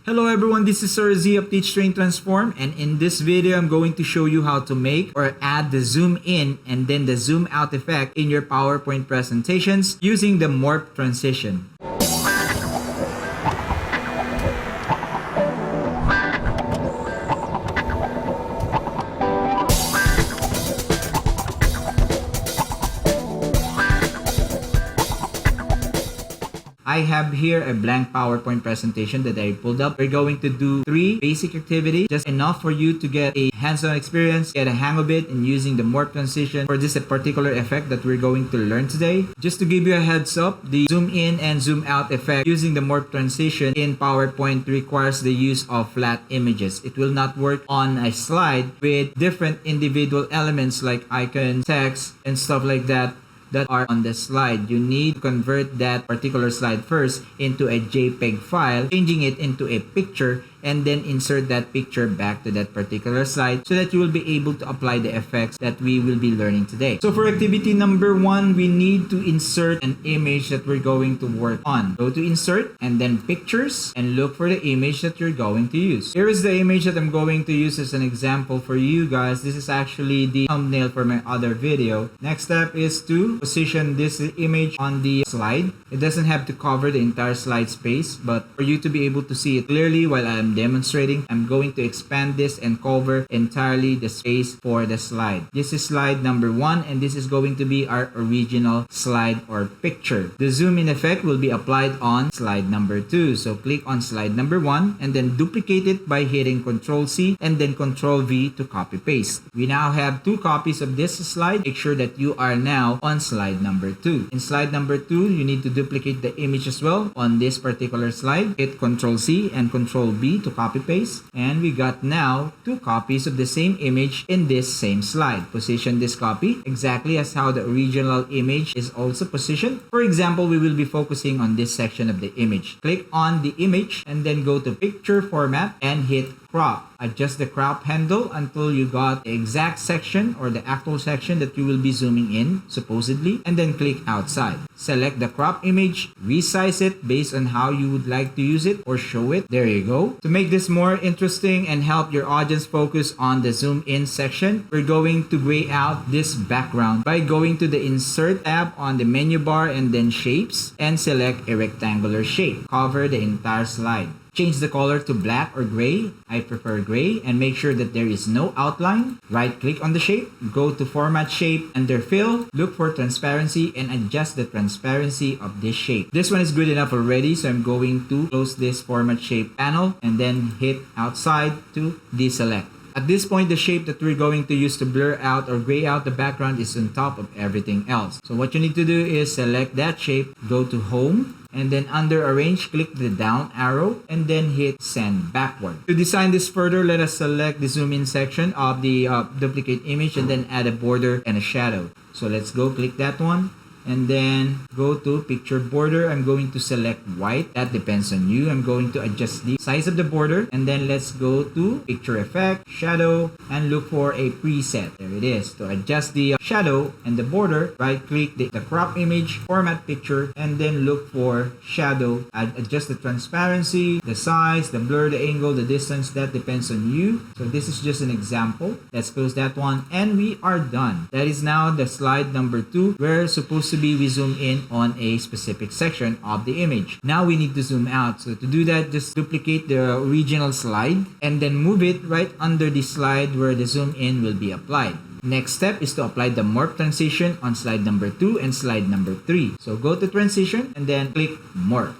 Hello everyone, this is Sir Z of Teach Train Transform, and in this video I'm going to show you how to make or add the zoom in and then the zoom out effect in your PowerPoint presentations using the Morph transition. I have here a blank PowerPoint presentation that I pulled up. We're going to do 3 basic activities, just enough for you to get a hands-on experience, get a hang of it in using the Morph transition for this particular effect that we're going to learn today. Just to give you a heads up, the zoom in and zoom out effect using the Morph transition in PowerPoint requires the use of flat images. It will not work on a slide with different individual elements like icons, text, and stuff like that are on the slide. You need to convert that particular slide first into a JPEG file, changing it into a picture, and then insert that picture back to that particular slide so that you will be able to apply the effects that we will be learning today. So for activity number 1, we need to insert an image that we're going to work on. Go to insert and then pictures and look for the image that you're going to use. Here is the image that I'm going to use as an example for you guys. This is actually the thumbnail for my other video. Next step is to position this image on the slide. It doesn't have to cover the entire slide space, but for you to be able to see it clearly while I'm demonstrating, I'm going to expand this and cover entirely the space for the slide. This is slide number 1, and this is going to be our original slide or picture. The zoom in effect will be applied on slide number 2. So click on slide number 1 and then duplicate it by hitting Ctrl C and then Ctrl V to copy paste. We now have 2 copies of this slide. Make sure that you are now on slide number 2. In slide number 2, you need to duplicate the image as well on this particular slide. Hit Ctrl C and Ctrl V to copy paste, and we got now 2 copies of the same image in this same slide. Position this copy exactly as how the original image is also positioned. For example, we will be focusing on this section of the image. Click on the image and then go to picture format and hit crop. Adjust the crop handle until you got the exact section or the actual section that you will be zooming in, supposedly, and then click outside. Select the crop image, resize it based on how you would like to use it or show it. There you go. To make this more interesting and help your audience focus on the zoom in section, we're going to gray out this background by going to the insert tab on the menu bar and then shapes and select a rectangular shape. Cover the entire slide. Change the color to black or gray. I prefer gray, and make sure that there is no outline. Right click on the shape, go to format shape, under fill, look for transparency and adjust the transparency of this shape. This one is good enough already, so I'm going to close this format shape panel and then hit outside to deselect. At this point, the shape that we're going to use to blur out or gray out the background is on top of everything else. So what you need to do is select that shape, go to home, and then under arrange, click the down arrow and then hit send backward. To design this further, let us select the zoom in section of the duplicate image and then add a border and a shadow. So let's go click that one. And then go to picture border. I'm going to select white. That depends on you. I'm going to adjust the size of the border. And then let's go to picture effect, shadow, and look for a preset. There it is. To adjust the shadow and the border, right click the crop image, format picture, and then look for shadow. Adjust the transparency, the size, the blur, the angle, the distance. That depends on you. So this is just an example. Let's close that one and we are done. That is now the slide number 2. We're supposed to be we zoom in on a specific section of the image. Now we need to zoom out. So to do that, just duplicate the original slide and then move it right under the slide where the zoom in will be applied. Next step is to apply the Morph transition on slide number 2 and slide number 3. So go to transition and then click Morph.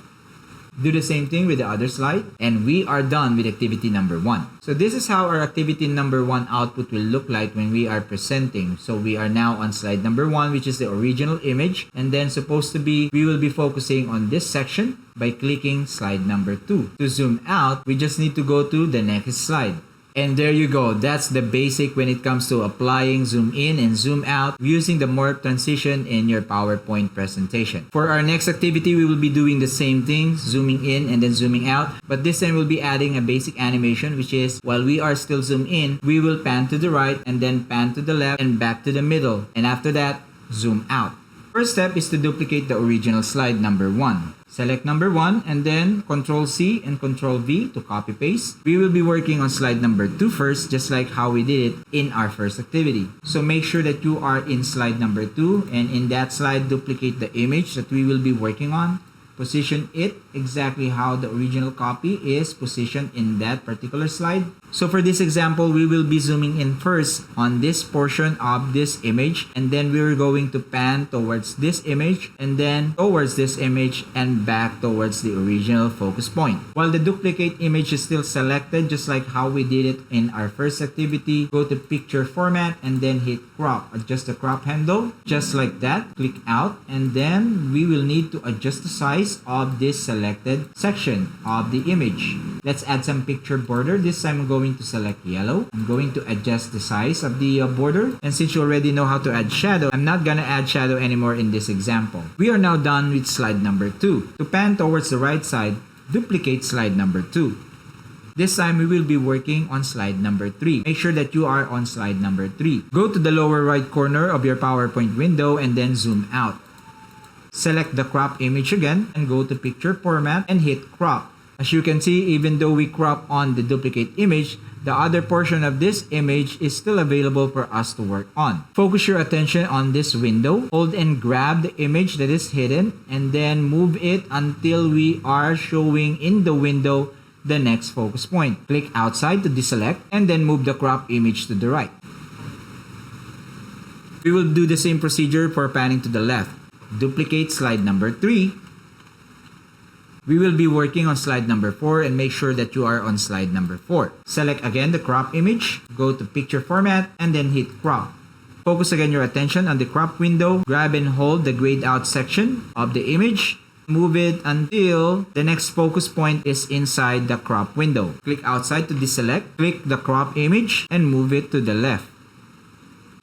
Do the same thing with the other slide, and we are done with activity number 1. So this is how our activity number 1 output will look like when we are presenting. So we are now on slide number 1, which is the original image, and then supposed to be, we will be focusing on this section by clicking slide number 2. To zoom out, we just need to go to the next slide. And there you go. That's the basic when it comes to applying zoom in and zoom out using the Morph transition in your PowerPoint presentation. For our next activity, we will be doing the same thing, zooming in and then zooming out. But this time we'll be adding a basic animation, which is while we are still zoomed in, we will pan to the right and then pan to the left and back to the middle. And after that, zoom out. First step is to duplicate the original slide number 1. Select number 1 and then Control C and Control V to copy paste. We will be working on slide number 2 first, just like how we did it in our first activity. So make sure that you are in slide number 2, and in that slide duplicate the image that we will be working on. Position it exactly how the original copy is positioned in that particular slide. So for this example, we will be zooming in first on this portion of this image, and then we're going to pan towards this image and then towards this image and back towards the original focus point. While the duplicate image is still selected, just like how we did it in our first activity, go to picture format and then hit crop. Adjust the crop handle just like that. Click out, and then we will need to adjust the size of this selected section of the image. Let's add some picture border. This time I'm going to select yellow. I'm going to adjust the size of the border. And since you already know how to add shadow, I'm not gonna add shadow anymore in this example. We are now done with slide number 2. To pan towards the right side, duplicate slide number 2. This time we will be working on slide number 3. Make sure that you are on slide number 3. Go to the lower right corner of your PowerPoint window and then zoom out. Select the crop image again and go to picture format and hit crop. As you can see, even though we crop on the duplicate image, the other portion of this image is still available for us to work on. Focus your attention on this window. Hold and grab the image that is hidden and then move it until we are showing in the window the next focus point. Click outside to deselect and then move the crop image to the right. We will do the same procedure for panning to the left. Duplicate slide number 3. We will be working on slide number 4 and make sure that you are on slide number 4. Select again the crop image, go to picture format and then hit crop. Focus again your attention on the crop window. Grab and hold the grayed out section of the image. Move it until the next focus point is inside the crop window. Click outside to deselect. Click the crop image and move it to the left.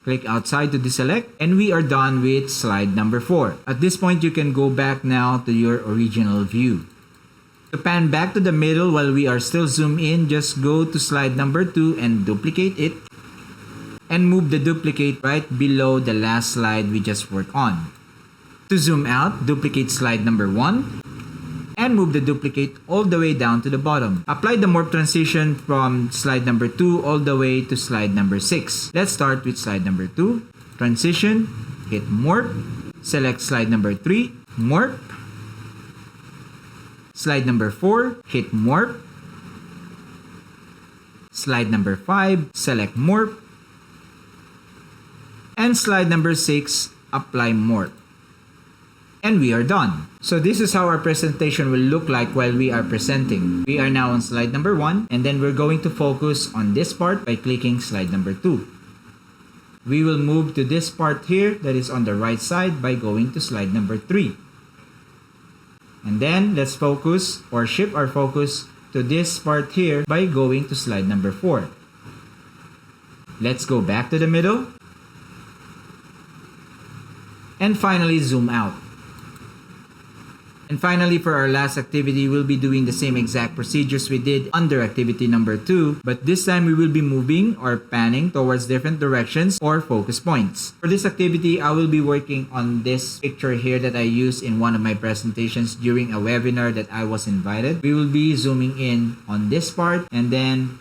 Click outside to deselect, and we are done with slide number 4. At this point, you can go back now to your original view. To pan back to the middle while we are still zoomed in, just go to slide number 2 and duplicate it. And move the duplicate right below the last slide we just worked on. To zoom out, duplicate slide number 1. And move the duplicate all the way down to the bottom. Apply the morph transition from slide number 2 all the way to slide number 6. Let's start with slide number 2. Transition, hit morph, select slide number 3, morph. Slide number 4, hit morph. Slide number 5, select morph. And slide number 6, apply morph. And we are done. So this is how our presentation will look like while we are presenting. We are now on slide number 1, and then we're going to focus on this part by clicking slide number 2. We will move to this part here that is on the right side by going to slide number 3. And then let's focus or shift our focus to this part here by going to slide number 4. Let's go back to the middle. And finally zoom out. And finally, for our last activity, we'll be doing the same exact procedures we did under activity number 2, but this time we will be moving or panning towards different directions or focus points. For this activity, I will be working on this picture here that I used in one of my presentations during a webinar that I was invited. We will be zooming in on this part, and then,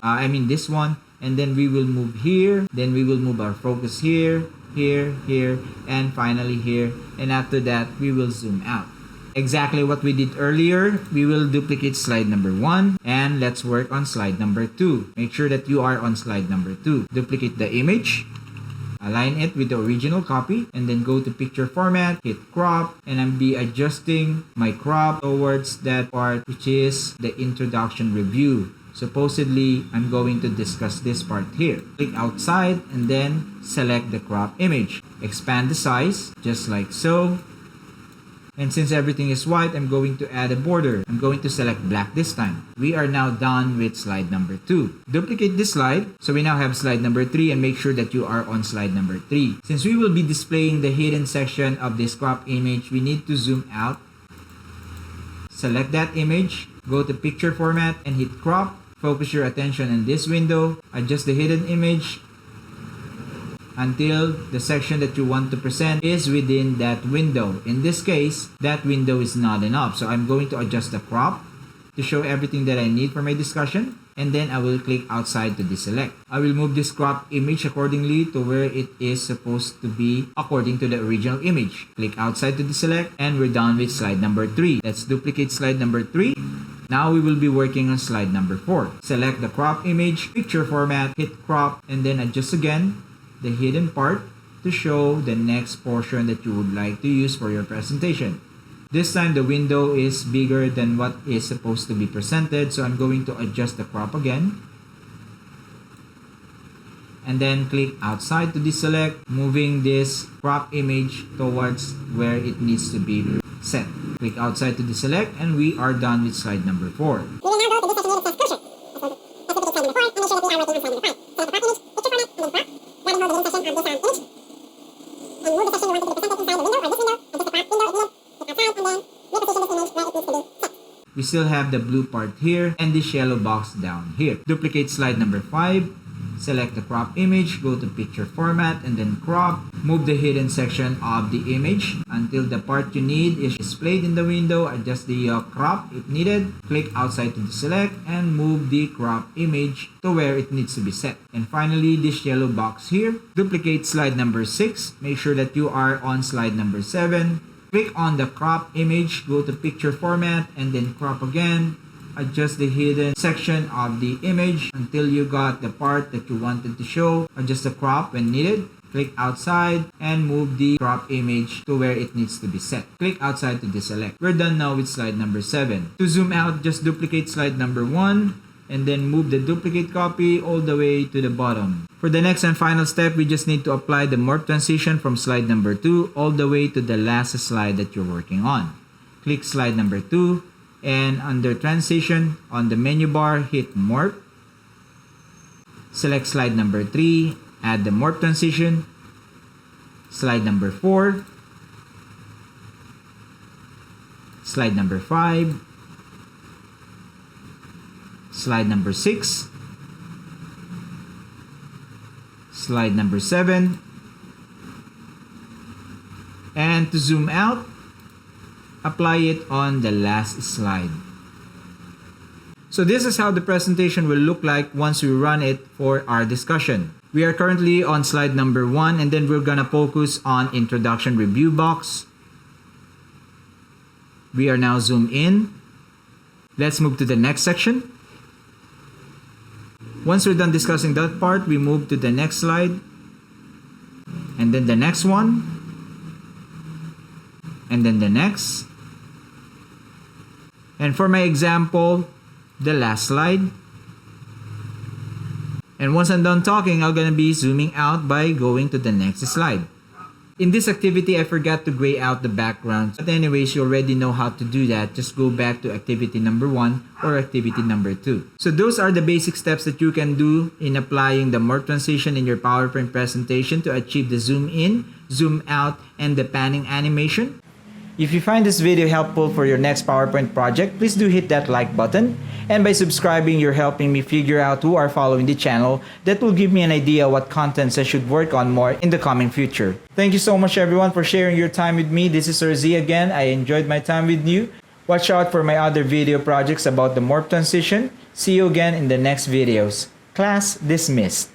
this one, and then we will move here, then we will move our focus here, here, and finally here, and after that, we will zoom out. Exactly what we did earlier, we will duplicate slide number 1 and let's work on slide number 2. Make sure that you are on slide number 2. Duplicate the image, align it with the original copy, and then go to picture format, hit crop, and I'll be adjusting my crop towards that part which is the introduction review. Supposedly, I'm going to discuss this part here. Click outside and then select the crop image. Expand the size just like so. And since everything is white, I'm going to add a border. I'm going to select black this time. We are now done with slide number 2. Duplicate this slide. So we now have slide number 3 and make sure that you are on slide number 3. Since we will be displaying the hidden section of this crop image, we need to zoom out. Select that image. Go to picture format and hit crop. Focus your attention on this window. Adjust the hidden image. until the section that you want to present is within that window. In this case, that window is not enough. So I'm going to adjust the crop to show everything that I need for my discussion, and then I will click outside to deselect. I will move this crop image accordingly to where it is supposed to be according to the original image. Click outside to deselect, and we're done with slide number 3. Let's duplicate slide number 3. Now we will be working on slide number 4. Select the crop image, picture format, hit crop, and then adjust again the hidden part to show the next portion that you would like to use for your presentation. This time the window is bigger than what is supposed to be presented, so I'm going to adjust the crop again. And then click outside to deselect, moving this crop image towards where it needs to be set. Click outside to deselect, and we are done with slide number 4. We will now go to this section unit as closure. Let's duplicate slide number 4 and make sure that we are working on slide number 5. Select the crop image, grab the whole of the session of this image, and move the section you wanted to be presented inside the window or this window. Adjust the crop window if needed. Click outside and then reposition this image where it needs to be set. We still have the blue part here and this yellow box down here. Duplicate slide number 5. Select the crop image, go to picture format, and then crop. Move the hidden section of the image until the part you need is displayed in the window. Adjust the crop if needed. Click outside to deselect and move the crop image to where it needs to be set. And finally, this yellow box here. Duplicate slide number 6. Make sure that you are on slide number 7. Click on the crop image, go to picture format, and then crop again. Adjust the hidden section of the image until you got the part that you wanted to show. Adjust the crop when needed. Click outside and move the crop image to where it needs to be set. Click outside to deselect. We're done now with slide number 7. To zoom out, just duplicate slide number 1 and then move the duplicate copy all the way to the bottom. For the next and final step, we just need to apply the morph transition from slide number 2 all the way to the last slide that you're working on. Click slide number 2. And under transition on the menu bar, hit morph. Select slide number 3, add the morph transition. Slide number 4. Slide number 5. Slide number 6. Slide number 7. And to zoom out, apply it on the last slide. So this is how the presentation will look like once we run it for our discussion. We are currently on slide number 1, and then we're gonna focus on introduction review box. We are now zoomed in. Let's move to the next section. Once we're done discussing that part, we move to the next slide, and then the next one, and then the next. And for my example, the last slide. And once I'm done talking, I'm gonna be zooming out by going to the next slide. In this activity, I forgot to gray out the background. But anyways, you already know how to do that. Just go back to activity number 1 or activity number 2. So those are the basic steps that you can do in applying the morph transition in your PowerPoint presentation to achieve the zoom in, zoom out, and the panning animation. If you find this video helpful for your next PowerPoint project, please do hit that like button. And by subscribing, you're helping me figure out who are following the channel. That will give me an idea what contents I should work on more in the coming future. Thank you so much everyone for sharing your time with me. This is Sir Z again. I enjoyed my time with you. Watch out for my other video projects about the morph transition. See you again in the next videos. Class dismissed.